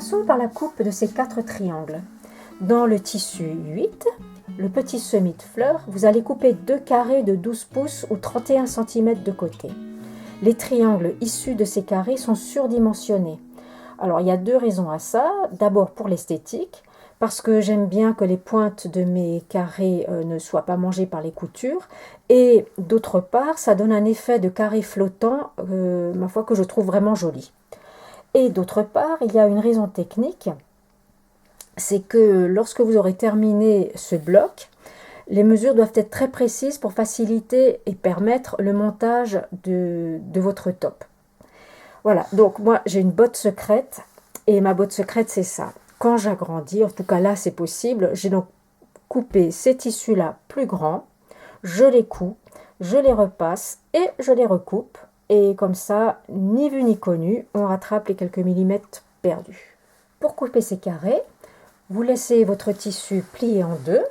Commençons par la coupe de ces 4 triangles. Dans le tissu 8, le petit semis de fleurs, vous allez couper 2 carrés de 12 pouces ou 31 cm de côté. Les triangles issus de ces carrés sont surdimensionnés. Alors il y a 2 raisons à ça. D'abord pour l'esthétique, parce que j'aime bien que les pointes de mes carrés ne soient pas mangées par les coutures. Et d'autre part, ça donne un effet de carré flottant, ma foi, que je trouve vraiment joli. Et d'autre part, il y a une raison technique, c'est que lorsque vous aurez terminé ce bloc, les mesures doivent être très précises pour faciliter et permettre le montage de votre top. Voilà, donc moi j'ai une botte secrète, et ma botte secrète c'est ça. Quand j'agrandis, en tout cas là c'est possible, j'ai donc coupé ces tissus-là plus grands, je les couds, je les repasse et je les recoupe. Et comme ça, ni vu ni connu, on rattrape les quelques millimètres perdus. Pour couper ces carrés, vous laissez votre tissu plié en deux,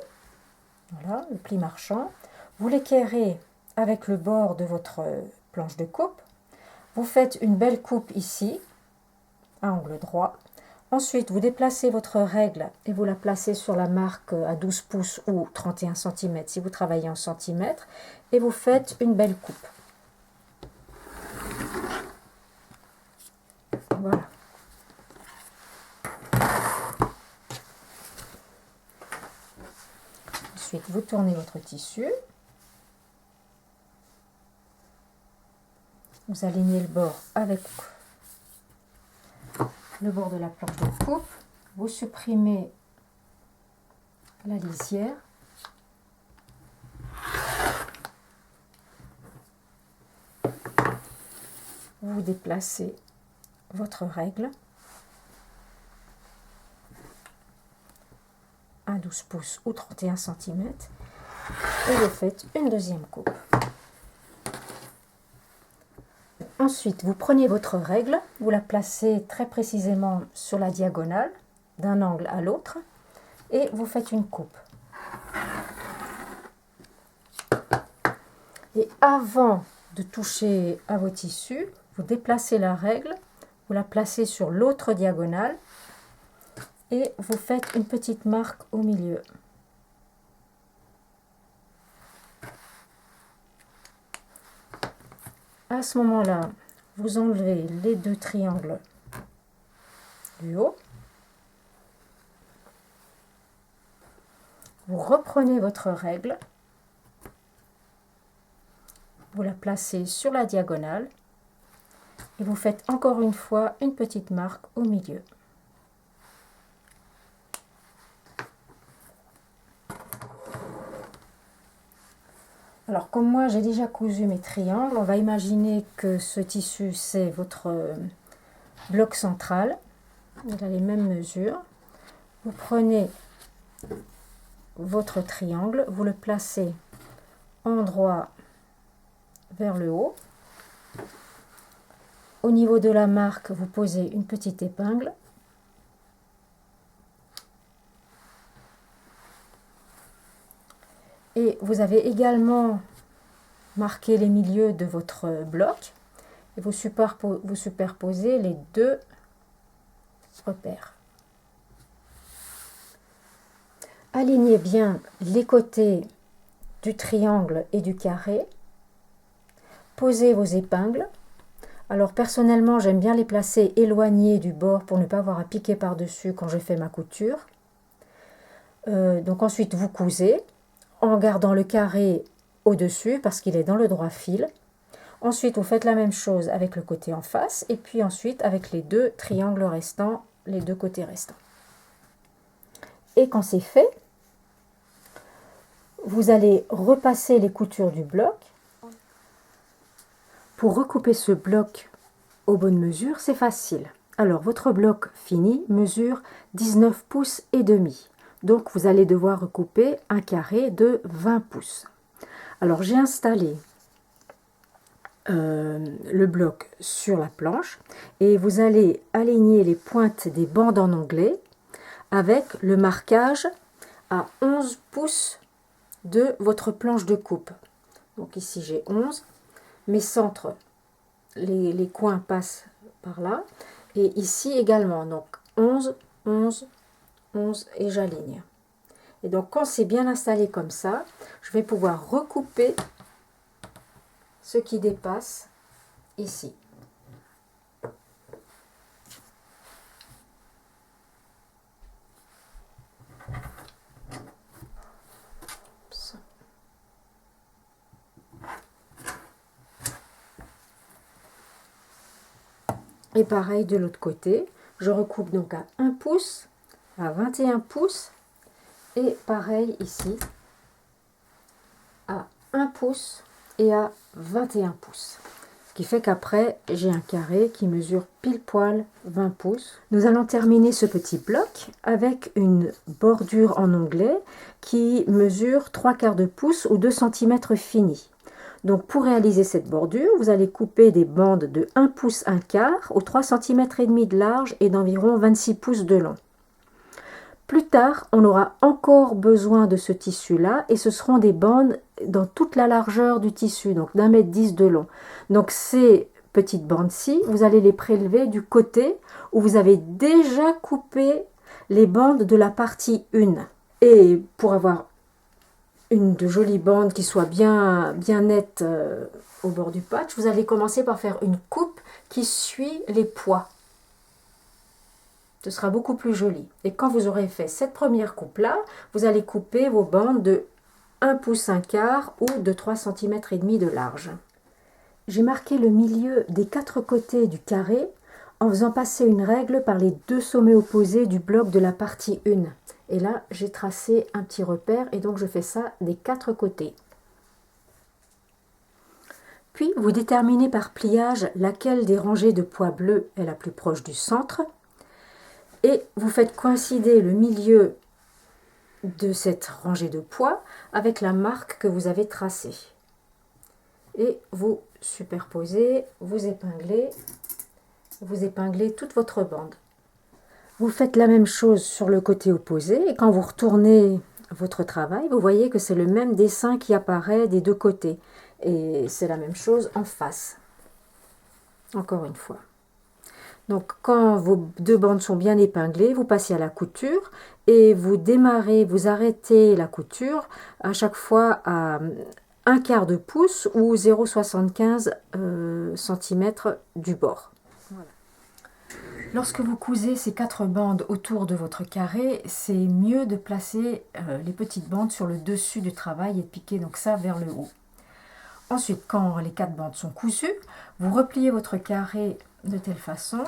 voilà, le pli marchand. Vous l'équerrez avec le bord de votre planche de coupe. Vous faites une belle coupe ici, à angle droit. Ensuite, vous déplacez votre règle et vous la placez sur la marque à 12 pouces ou 31 cm si vous travaillez en centimètres. Et vous faites une belle coupe. Voilà. Ensuite, vous tournez votre tissu. Vous alignez le bord avec le bord de la planche de coupe. Vous supprimez la lisière. Vous déplacez votre règle à 12 pouces ou 31 cm et vous faites une deuxième coupe. Ensuite, vous prenez votre règle, vous la placez très précisément sur la diagonale d'un angle à l'autre et vous faites une coupe. Et avant de toucher à vos tissus, vous déplacez la règle, vous la placez sur l'autre diagonale et vous faites une petite marque au milieu. À ce moment-là, vous enlevez les 2 triangles du haut. Vous reprenez votre règle. Vous la placez sur la diagonale. Et vous faites encore une fois une petite marque au milieu. Alors comme moi j'ai déjà cousu mes triangles, on va imaginer que ce tissu c'est votre bloc central. Il a les mêmes mesures. Vous prenez votre triangle, vous le placez endroit vers le haut. Au niveau de la marque, vous posez une petite épingle. Et vous avez également marqué les milieux de votre bloc. Et vous superposez les 2 repères. Alignez bien les côtés du triangle et du carré. Posez vos épingles. Alors personnellement, j'aime bien les placer éloignés du bord pour ne pas avoir à piquer par-dessus quand je fais ma couture. Donc ensuite, vous cousez en gardant le carré au-dessus parce qu'il est dans le droit fil. Ensuite, vous faites la même chose avec le côté en face et puis ensuite avec les 2 triangles restants, les 2 côtés restants. Et quand c'est fait, vous allez repasser les coutures du bloc. Pour recouper ce bloc aux bonnes mesures, c'est facile. Alors, votre bloc fini mesure 19 pouces et demi. Donc, vous allez devoir recouper un carré de 20 pouces. Alors, j'ai installé le bloc sur la planche et vous allez aligner les pointes des bandes en onglet avec le marquage à 11 pouces de votre planche de coupe. Donc, ici, j'ai 11. Mes centres, les coins passent par là et ici également. Donc 11, 11, 11 et j'aligne. Et donc quand c'est bien installé comme ça, je vais pouvoir recouper ce qui dépasse ici. Et pareil de l'autre côté, je recoupe donc à 1 pouce, à 21 pouces, et pareil ici, à 1 pouce et à 21 pouces. Ce qui fait qu'après, j'ai un carré qui mesure pile poil 20 pouces. Nous allons terminer ce petit bloc avec une bordure en onglet qui mesure 3/4 de pouce ou 2 cm finis. Donc pour réaliser cette bordure, vous allez couper des bandes de 1 pouce 1/4 ou 3 cm et demi de large et d'environ 26 pouces de long. Plus tard, on aura encore besoin de ce tissu-là et ce seront des bandes dans toute la largeur du tissu, donc d'1,10 m de long. Donc ces petites bandes-ci, vous allez les prélever du côté où vous avez déjà coupé les bandes de la partie 1. Et pour avoir une de jolies bandes qui soit bien nette au bord du patch, vous allez commencer par faire une coupe qui suit les poids. Ce sera beaucoup plus joli. Et quand vous aurez fait cette première coupe là, vous allez couper vos bandes de 1 pouce 1/4 ou de 3 cm et demi de large. J'ai marqué le milieu des 4 côtés du carré en faisant passer une règle par les 2 sommets opposés du bloc de la partie 1. Et là, j'ai tracé un petit repère et donc je fais ça des 4 côtés. Puis, vous déterminez par pliage laquelle des rangées de poids bleus est la plus proche du centre. Et vous faites coïncider le milieu de cette rangée de poids avec la marque que vous avez tracée. Et vous superposez, vous épinglez toute votre bande. Vous faites la même chose sur le côté opposé et quand vous retournez votre travail, vous voyez que c'est le même dessin qui apparaît des 2 côtés. Et c'est la même chose en face. Encore une fois. Donc quand vos 2 bandes sont bien épinglées, vous passez à la couture et vous démarrez, vous arrêtez la couture à chaque fois à 1/4 de pouce ou 0,75 cm du bord. Voilà. Lorsque vous cousez ces 4 bandes autour de votre carré, c'est mieux de placer les petites bandes sur le dessus du travail et de piquer donc ça vers le haut. Ensuite, quand les 4 bandes sont cousues, vous repliez votre carré de telle façon,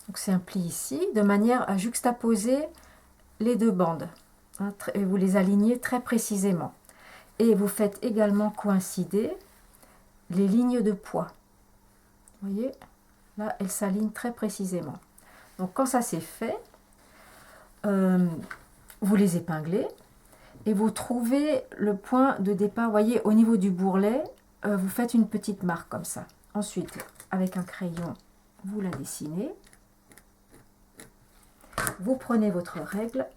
donc c'est un pli ici, de manière à juxtaposer les 2 bandes. Hein, et vous les alignez très précisément. Et vous faites également coïncider les lignes de poids. Vous voyez, là, elles s'alignent très précisément. Donc quand ça c'est fait, vous les épinglez et vous trouvez le point de départ. Vous voyez, au niveau du bourrelet, vous faites une petite marque comme ça. Ensuite, avec un crayon, vous la dessinez. Vous prenez votre règle,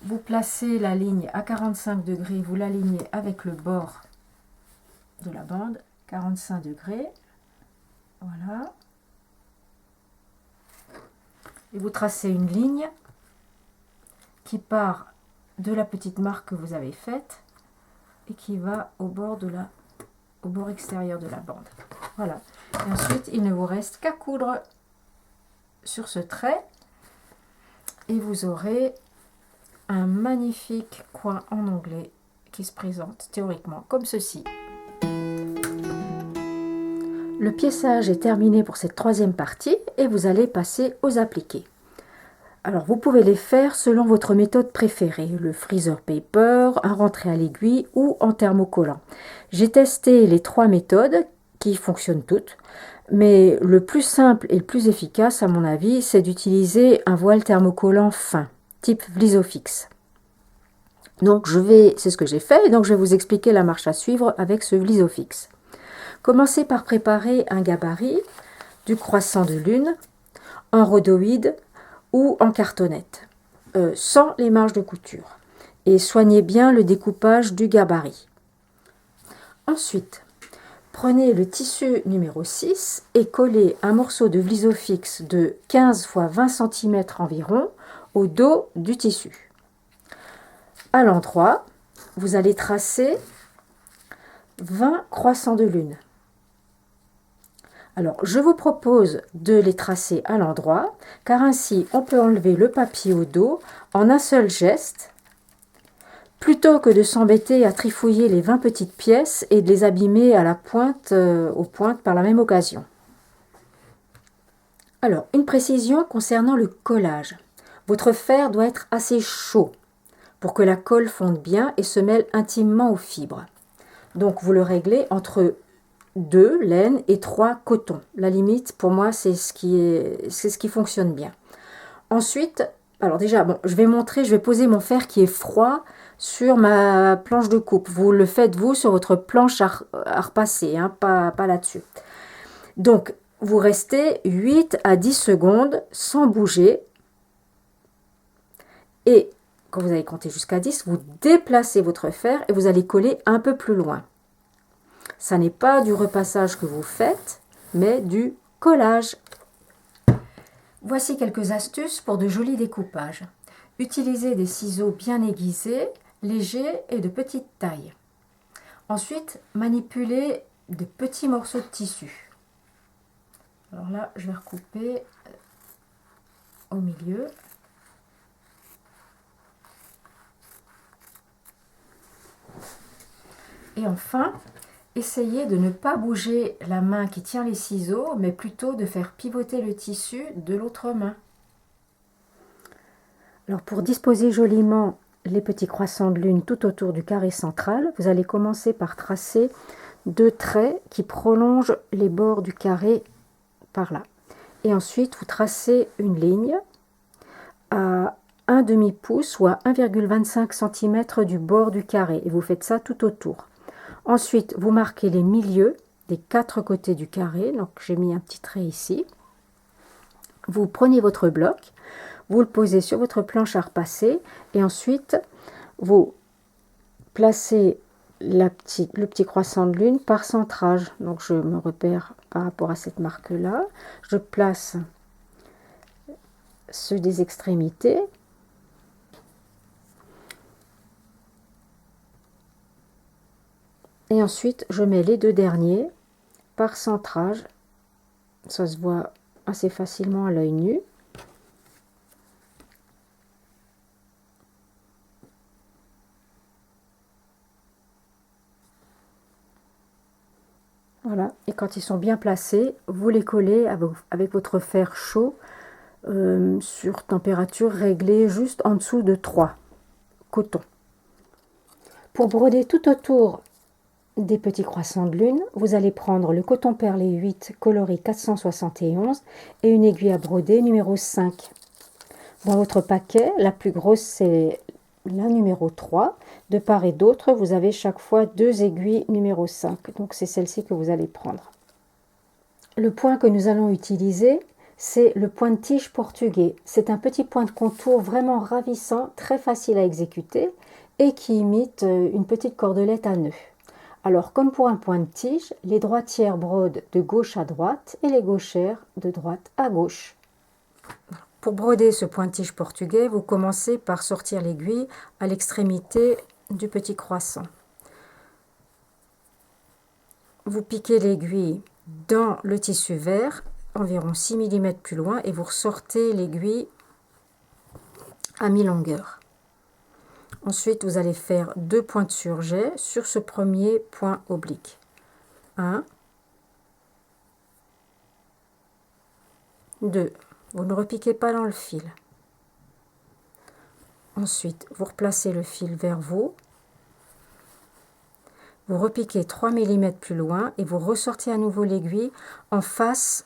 vous placez la ligne à 45 degrés, vous l'alignez avec le bord de la bande, 45 degrés, voilà. Et vous tracez une ligne qui part de la petite marque que vous avez faite et qui va au bord extérieur de la bande. Voilà. Et ensuite, il ne vous reste qu'à coudre sur ce trait et vous aurez un magnifique coin en onglet qui se présente théoriquement comme ceci. Le piéçage est terminé pour cette 3e partie et vous allez passer aux appliqués. Alors vous pouvez les faire selon votre méthode préférée, le freezer paper, un rentré à l'aiguille ou en thermocollant. J'ai testé les 3 méthodes qui fonctionnent toutes, mais le plus simple et le plus efficace à mon avis, c'est d'utiliser un voile thermocollant fin, type Vlisofix. Donc c'est ce que j'ai fait, et donc je vais vous expliquer la marche à suivre avec ce Vlisofix. Commencez par préparer un gabarit, du croissant de lune, en rhodoïde ou en cartonnette, sans les marges de couture. Et soignez bien le découpage du gabarit. Ensuite, Prenez le tissu numéro 6 et collez un morceau de Vlisofix de 15 x 20 cm environ au dos du tissu. À l'endroit, vous allez tracer 20 croissants de lune. Alors, je vous propose de les tracer à l'endroit, car ainsi on peut enlever le papier au dos en un seul geste, plutôt que de s'embêter à trifouiller les 20 petites pièces et de les abîmer à la pointe, aux pointes par la même occasion. Alors, une précision concernant le collage. Votre fer doit être assez chaud pour que la colle fonde bien et se mêle intimement aux fibres. Donc, vous le réglez entre 2 laine et 3 coton. La limite, pour moi, c'est ce qui fonctionne bien. Ensuite, alors déjà, bon, je vais poser mon fer qui est froid sur ma planche de coupe. Vous le faites, vous, sur votre planche à repasser, hein, pas là-dessus. Donc, vous restez 8 à 10 secondes sans bouger. Et quand vous allez compter jusqu'à 10, vous déplacez votre fer et vous allez coller un peu plus loin. Ça n'est pas du repassage que vous faites, mais du collage. Voici quelques astuces pour de jolis découpages. Utilisez des ciseaux bien aiguisés, légers et de petite taille. Ensuite, manipulez de petits morceaux de tissu. Alors là, je vais recouper au milieu. Et enfin, essayez de ne pas bouger la main qui tient les ciseaux, mais plutôt de faire pivoter le tissu de l'autre main. Alors pour disposer joliment les petits croissants de lune tout autour du carré central, vous allez commencer par tracer 2 traits qui prolongent les bords du carré par là. Et ensuite, vous tracez une ligne à 1 demi-pouce ou à 1,25 cm du bord du carré. Et vous faites ça tout autour. Ensuite, vous marquez les milieux des 4 côtés du carré. Donc, j'ai mis un petit trait ici. Vous prenez votre bloc, vous le posez sur votre planche à repasser et ensuite, vous placez le petit croissant de lune par centrage. Donc, je me repère par rapport à cette marque-là. Je place ceux des extrémités. Et ensuite, je mets les 2 derniers par centrage. Ça se voit assez facilement à l'œil nu. Voilà. Et quand ils sont bien placés, vous les collez avec votre fer chaud sur température réglée juste en dessous de 3. Coton. Pour broder tout autour des petits croissants de lune, vous allez prendre le coton perlé 8 coloris 471 et une aiguille à broder numéro 5. Dans votre paquet, la plus grosse c'est la numéro 3. De part et d'autre, vous avez chaque fois 2 aiguilles numéro 5. Donc c'est celle-ci que vous allez prendre. Le point que nous allons utiliser, c'est le point de tige portugais. C'est un petit point de contour vraiment ravissant, très facile à exécuter et qui imite une petite cordelette à nœud. Alors, comme pour un point de tige, les droitières brodent de gauche à droite et les gauchères de droite à gauche. Pour broder ce point de tige portugais, vous commencez par sortir l'aiguille à l'extrémité du petit croissant. Vous piquez l'aiguille dans le tissu vert, environ 6 mm plus loin, et vous ressortez l'aiguille à mi-longueur. Ensuite, vous allez faire 2 points de surjet sur ce premier point oblique. 1, 2. Vous ne repiquez pas dans le fil. Ensuite, vous replacez le fil vers vous. Vous repiquez 3 mm plus loin et vous ressortez à nouveau l'aiguille en face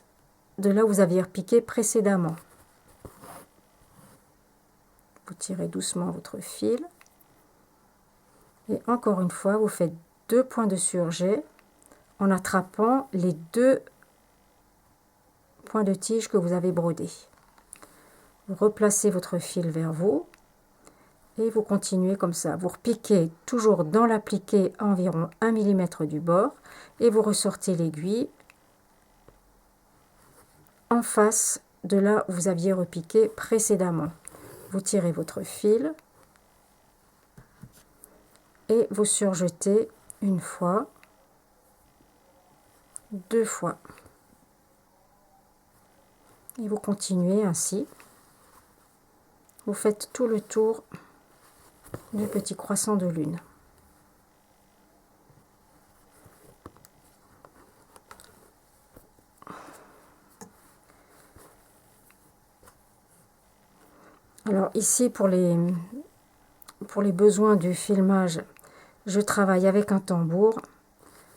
de là où vous aviez repiqué précédemment. Vous tirez doucement votre fil. Et encore une fois, vous faites 2 points de surjet en attrapant les 2 points de tige que vous avez brodés. Vous replacez votre fil vers vous Et vous continuez comme ça. Vous repiquez toujours dans l'appliqué à environ 1 mm du bord et vous ressortez l'aiguille en face de là où vous aviez repiqué précédemment. Vous tirez votre fil et vous surjetez une fois, deux fois. Et vous continuez ainsi. Vous faites tout le tour du petit croissant de lune. Alors ici pour les besoins du filmage, je travaille avec un tambour,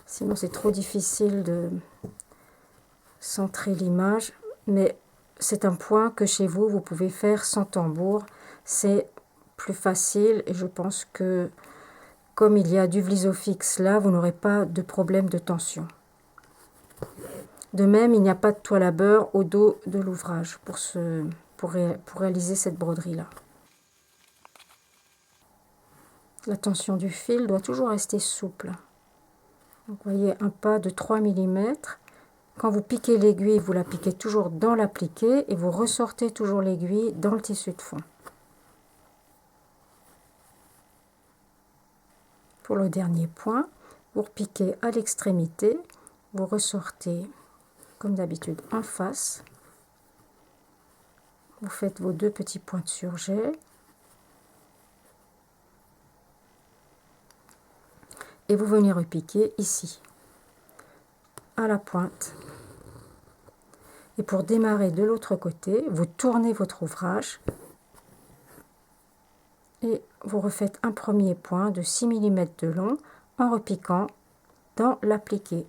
sinon c'est trop difficile de centrer l'image, mais c'est un point que chez vous, vous pouvez faire sans tambour, c'est plus facile et je pense que comme il y a du Vlisofix là, vous n'aurez pas de problème de tension. De même, il n'y a pas de toile à beurre au dos de l'ouvrage pour réaliser cette broderie-là. La tension du fil doit toujours rester souple. Donc, vous voyez un pas de 3 mm. Quand vous piquez l'aiguille, vous la piquez toujours dans l'appliqué et vous ressortez toujours l'aiguille dans le tissu de fond. Pour le dernier point, vous repiquez à l'extrémité, vous ressortez comme d'habitude en face. Vous faites vos deux petits points de surjet. Et vous venez repiquer ici, à la pointe. Et pour démarrer de l'autre côté, vous tournez votre ouvrage et vous refaites un premier point de 6 mm de long en repiquant dans l'appliqué.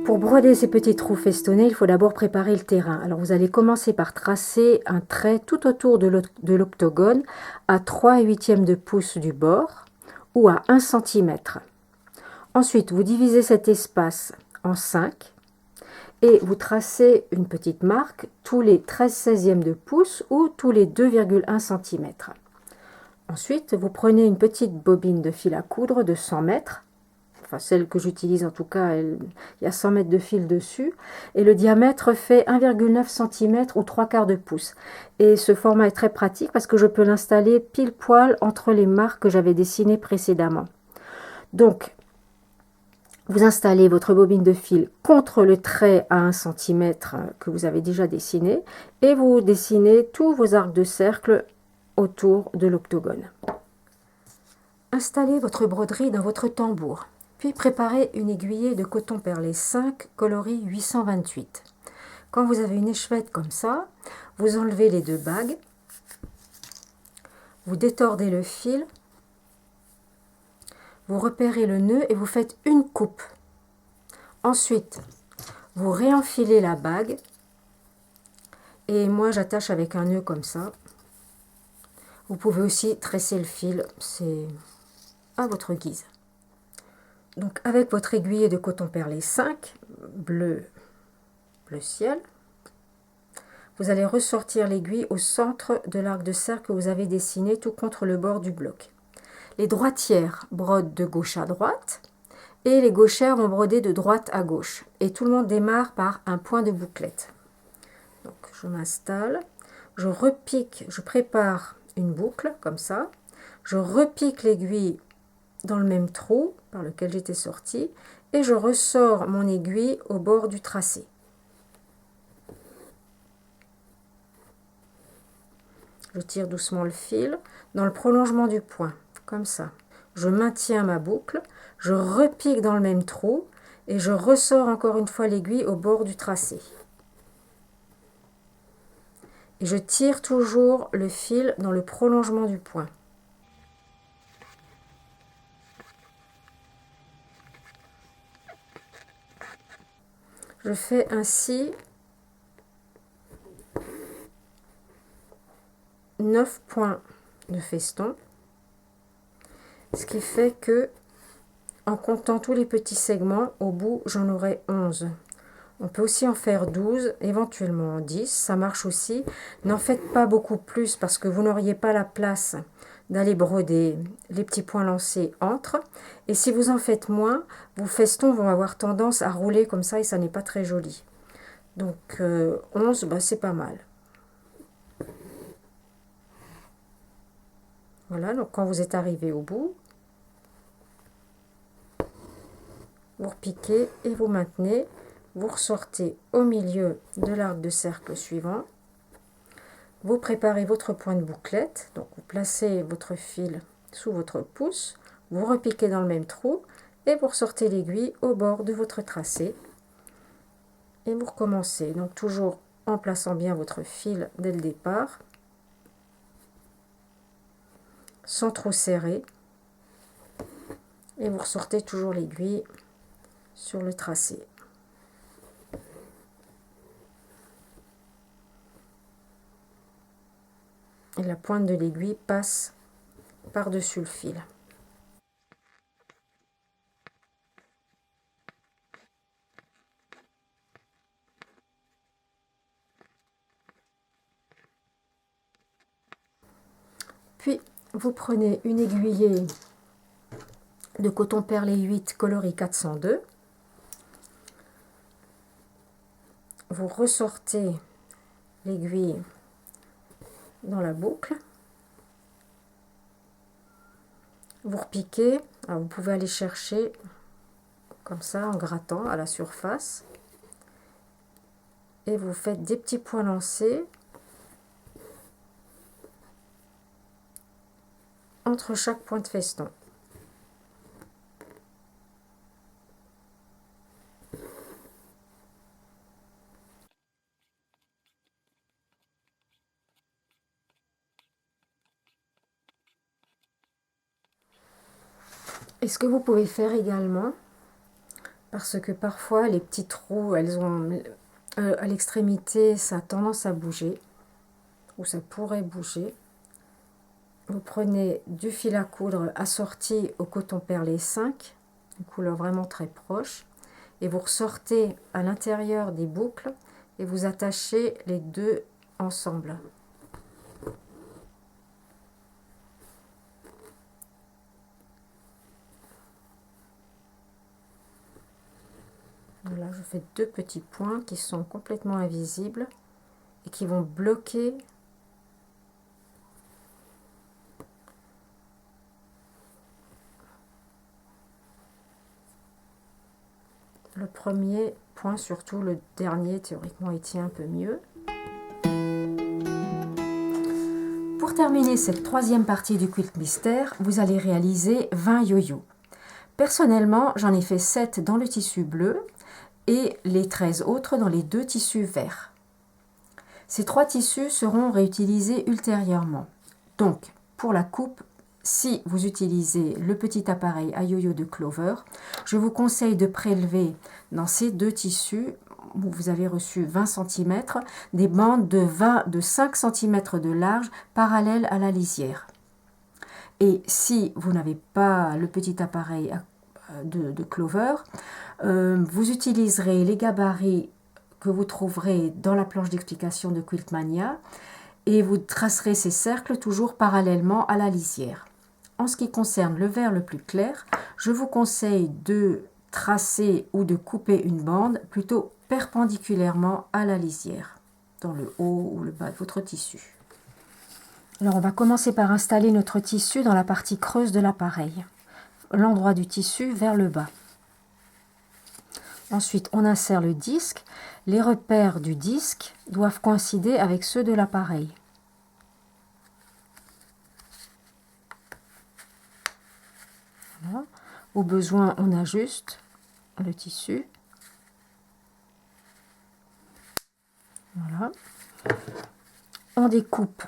Pour broder ces petits trous festonnés, il faut d'abord préparer le terrain. Alors vous allez commencer par tracer un trait tout autour de l'octogone à 3/8 de pouce du bord ou à 1 cm. Ensuite, vous divisez cet espace en 5 et vous tracez une petite marque tous les 13/16 de pouce ou tous les 2,1 cm. Ensuite, vous prenez une petite bobine de fil à coudre de 100 mètres. Enfin, celle que j'utilise en tout cas, il y a 100 mètres de fil dessus, et le diamètre fait 1,9 cm ou 3/4 de pouce. Et ce format est très pratique parce que je peux l'installer pile poil entre les marques que j'avais dessinées précédemment. Donc, vous installez votre bobine de fil contre le trait à 1 cm que vous avez déjà dessiné, et vous dessinez tous vos arcs de cercle autour de l'octogone. Installez votre broderie dans votre tambour. Puis préparez une aiguillée de coton perlé 5 coloris 828. Quand vous avez une échevette comme ça, vous enlevez les deux bagues, vous détordez le fil, vous repérez le nœud et vous faites une coupe. Ensuite, vous réenfilez la bague et moi j'attache avec un nœud comme ça. Vous pouvez aussi tresser le fil, c'est à votre guise. Donc avec votre aiguillée de coton perlé 5, bleu ciel, vous allez ressortir l'aiguille au centre de l'arc de cercle que vous avez dessiné tout contre le bord du bloc. Les droitières brodent de gauche à droite et les gauchères vont broder de droite à gauche. Et tout le monde démarre par un point de bouclette. Donc je m'installe, je repique, je prépare une boucle comme ça, je repique l'aiguille dans le même trou par lequel j'étais sortie et je ressors mon aiguille au bord du tracé. Je tire doucement le fil dans le prolongement du point, comme ça. Je maintiens ma boucle, je repique dans le même trou et je ressors encore une fois l'aiguille au bord du tracé. Et je tire toujours le fil dans le prolongement du point. Je fais ainsi 9 points de feston, ce qui fait que, en comptant tous les petits segments, au bout j'en aurai 11. On peut aussi en faire 12, éventuellement 10, ça marche aussi. N'en faites pas beaucoup plus parce que vous n'auriez pas la place d'aller broder les petits points lancés entre. Et si vous en faites moins, vos festons vont avoir tendance à rouler comme ça et ça n'est pas très joli. Donc 11, bah, c'est pas mal. Voilà, donc quand vous êtes arrivé au bout, vous repiquez et vous maintenez. Vous ressortez au milieu de l'arc de cercle suivant. Vous préparez votre point de bouclette. Donc vous placez votre fil sous votre pouce. Vous repiquez dans le même trou et vous ressortez l'aiguille au bord de votre tracé. Et vous recommencez. Donc toujours en plaçant bien votre fil dès le départ. Sans trop serrer. Et vous ressortez toujours l'aiguille sur le tracé. Et la pointe de l'aiguille passe par-dessus le fil. Puis vous prenez une aiguillée de coton perlé 8 coloris 402. Vous ressortez l'aiguille dans la boucle. Vous repiquez. Alors vous pouvez aller chercher comme ça en grattant à la surface. Et vous faites des petits points lancés entre chaque point de feston. Et ce que vous pouvez faire également, parce que parfois les petits trous, elles ont à l'extrémité, ça a tendance à bouger, ou ça pourrait bouger. Vous prenez du fil à coudre assorti au coton perlé 5, une couleur vraiment très proche, et vous ressortez à l'intérieur des boucles et vous attachez les deux ensemble. Voilà, je fais deux petits points qui sont complètement invisibles et qui vont bloquer le premier point, surtout le dernier, théoriquement il tient un peu mieux. Pour terminer cette troisième partie du quilt mystère, vous allez réaliser 20 yo-yo. Personnellement, j'en ai fait 7 dans le tissu bleu et les 13 autres dans les deux tissus verts. Ces 3 tissus seront réutilisés ultérieurement. Donc, pour la coupe, si vous utilisez le petit appareil à yo-yo de Clover, je vous conseille de prélever dans ces deux tissus, où vous avez reçu 20 cm, des bandes de 5 cm de large parallèles à la lisière. Et si vous n'avez pas le petit appareil de Clover, vous utiliserez les gabarits que vous trouverez dans la planche d'explication de Quiltmania et vous tracerez ces cercles toujours parallèlement à la lisière. En ce qui concerne le vert le plus clair, je vous conseille de tracer ou de couper une bande plutôt perpendiculairement à la lisière, dans le haut ou le bas de votre tissu. Alors on va commencer par installer notre tissu dans la partie creuse de l'appareil, l'endroit du tissu vers le bas. Ensuite, on insère le disque. Les repères du disque doivent coïncider avec ceux de l'appareil. Voilà. Au besoin, on ajuste le tissu. Voilà. On découpe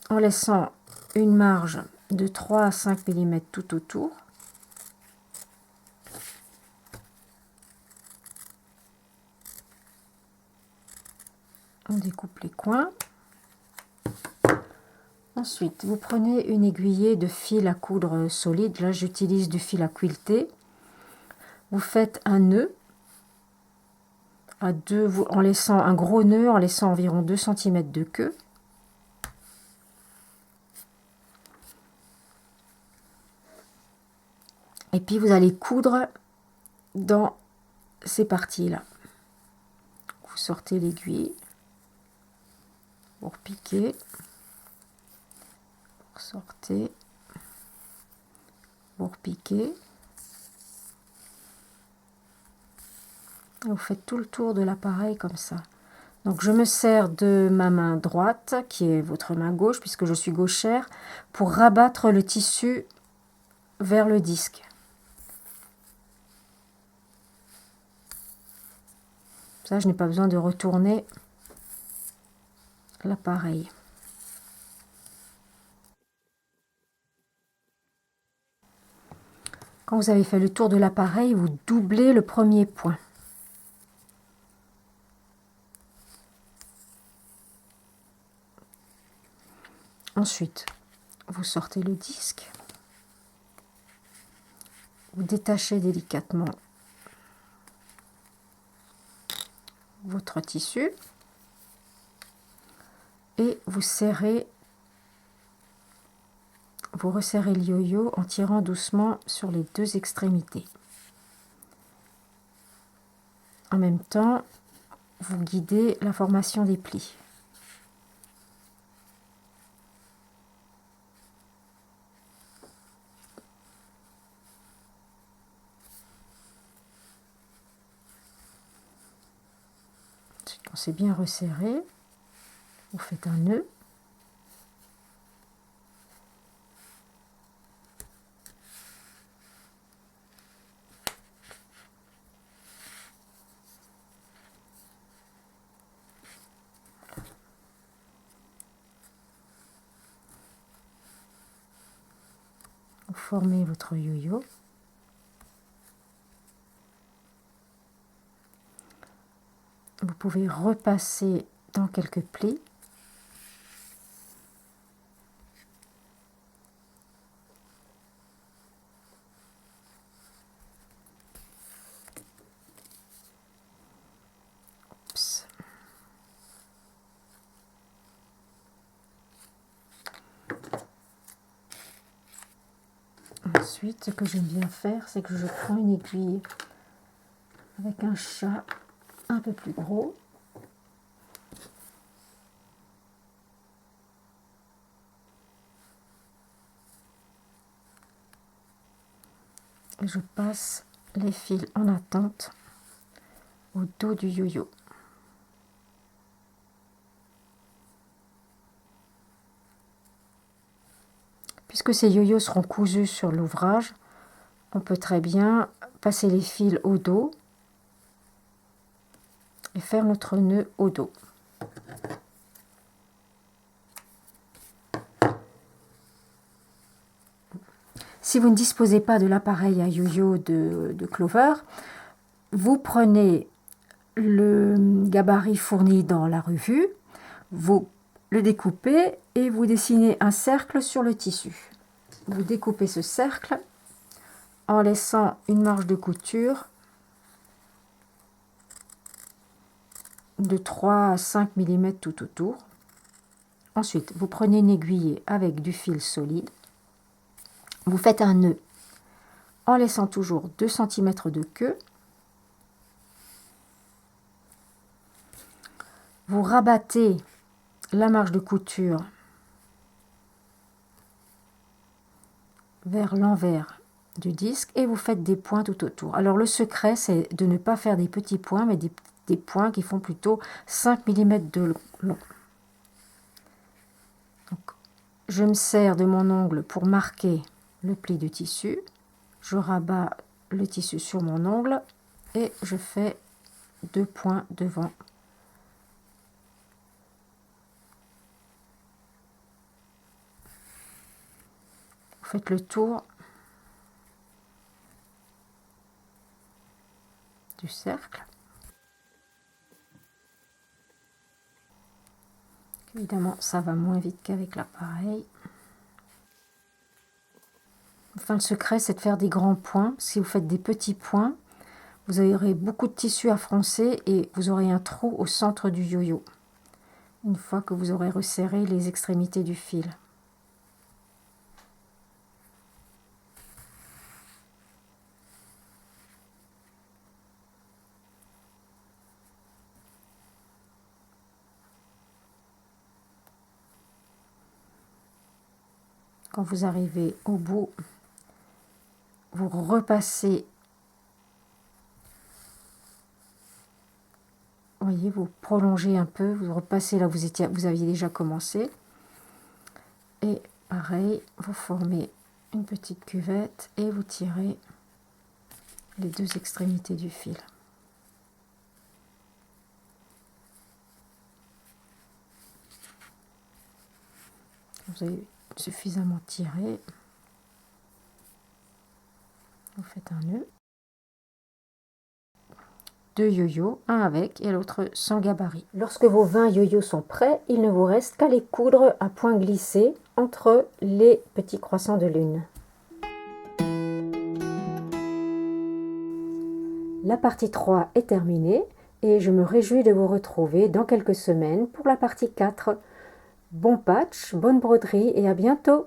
en laissant une marge de 3 à 5 mm tout autour. On découpe les coins. Ensuite, vous prenez une aiguillée de fil à coudre solide. Là, j'utilise du fil à quilter. Vous faites un nœud à 2, en laissant un gros nœud, en laissant environ 2 cm de queue. Et puis vous allez coudre dans ces parties-là. Vous sortez l'aiguille, vous repiquez, vous sortez, vous repiquez. Et vous faites tout le tour de l'appareil comme ça. Donc je me sers de ma main droite, qui est votre main gauche, puisque je suis gauchère, pour rabattre le tissu vers le disque. Ça, je n'ai pas besoin de retourner l'appareil. Quand vous avez fait le tour de l'appareil, vous doublez le premier point. Ensuite, vous sortez le disque. Vous détachez délicatement votre tissu et vous serrez, vous resserrez le yo-yo en tirant doucement sur les deux extrémités. En même temps, vous guidez la formation des plis. Quand c'est bien resserré, vous faites un nœud. Vous formez votre yo-yo. Vous pouvez repasser dans quelques plis. Oups. Ensuite, ce que j'aime bien faire, c'est que je prends une aiguille avec un chat un peu plus gros. Et je passe les fils en attente au dos du yo-yo. Puisque ces yo-yos seront cousus sur l'ouvrage, on peut très bien passer les fils au dos et faire notre nœud au dos. Si vous ne disposez pas de l'appareil à yo-yo de Clover, vous prenez le gabarit fourni dans la revue, vous le découpez et vous dessinez un cercle sur le tissu. Vous découpez ce cercle en laissant une marge de couture de 3 à 5 mm tout autour. Ensuite, vous prenez une aiguille avec du fil solide. Vous faites un nœud en laissant toujours 2 cm de queue. Vous rabattez la marge de couture vers l'envers du disque et vous faites des points tout autour. Alors le secret, c'est de ne pas faire des petits points, mais des points qui font plutôt 5 mm de long. Donc, je me sers de mon ongle pour marquer le pli du tissu. Je rabats le tissu sur mon ongle et je fais 2 points devant. Vous faites le tour du cercle. Évidemment, ça va moins vite qu'avec l'appareil. Enfin, le secret, c'est de faire des grands points. Si vous faites des petits points, Vous aurez beaucoup de tissu à froncer et vous aurez un trou au centre du yo-yo, une fois que vous aurez resserré les extrémités du fil. Quand vous arrivez au bout, vous repassez, voyez, vous prolongez un peu, vous repassez là où vous aviez déjà commencé. Et pareil, vous formez une petite cuvette et vous tirez les deux extrémités du fil. Vous avez suffisamment tiré. Vous faites un nœud. Deux yo-yo, un avec et l'autre sans gabarit. Lorsque vos 20 yo-yo sont prêts, il ne vous reste qu'à les coudre à point glissé entre les petits croissants de lune. La partie 3 est terminée et je me réjouis de vous retrouver dans quelques semaines pour la partie 4. Bon patch, bonne broderie et à bientôt!